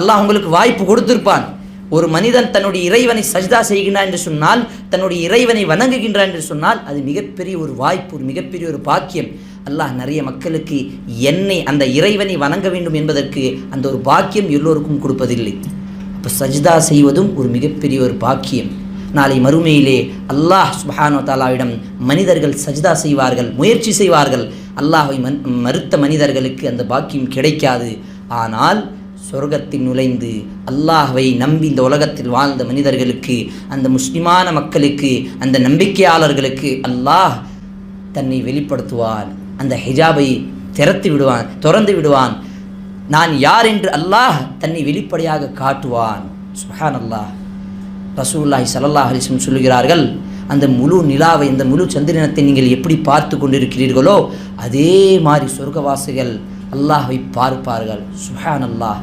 அல்லாஹ் உங்களுக்கு வாய்ப்பு கொடுத்திருப்பான். ஒரு மனிதன் தன்னுடைய இறைவனை சஜ்தா செய்கின்றான் என்று சொன்னால், தன்னுடைய இறைவனை வணங்குகின்றான் என்று சொன்னால், அது மிகப்பெரிய ஒரு வாய்ப்பு, ஒரு மிகப்பெரிய ஒரு பாக்கியம். அல்லாஹ் நிறைய மக்களுக்கு என்னை அந்த இறைவனை வணங்க வேண்டும் என்பதற்கு அந்த ஒரு பாக்கியம் எல்லோருக்கும் கொடுப்பதில்லை. அப்போ சஜ்தா செய்வதும் ஒரு மிகப்பெரிய ஒரு பாக்கியம். நாளை மறுமையிலே அல்லாஹ் சுப்ஹானஹு வ தஆலாவிடம் மனிதர்கள் சஜ்தா செய்வார்கள், முயற்சி செய்வார்கள். அல்லாஹ்வை மறுத்த மனிதர்களுக்கு அந்த பாக்கியம் கிடைக்காது. ஆனால் சொர்க்கத்தில் நுழைந்து அல்லாஹ்வை நம்பி இந்த உலகத்தில் வாழ்ந்த மனிதர்களுக்கு, அந்த முஸ்லிமான மக்களுக்கு, அந்த நம்பிக்கையாளர்களுக்கு அல்லாஹ் தன்னை வெளிப்படுத்துவான். அந்த ஹிஜாபை திறந்து விடுவான். நான் யார் என்று அல்லாஹ் தன்னை வெளிப்படையாக காட்டுவான். சுப்ஹானல்லாஹ். ரசூலுல்லாஹி ஸல்லல்லாஹு அலைஹி வஸல்லம் சொல்லுகிறார்கள், அந்த முழு நிலாவை, இந்த முழு சந்திரனத்தை நீங்கள் எப்படி பார்த்து கொண்டிருக்கிறீர்களோ அதே மாதிரி சொர்க்கவாசிகள் அல்லாஹ்வை பார்ப்பார்கள். சுப்ஹானல்லாஹ்.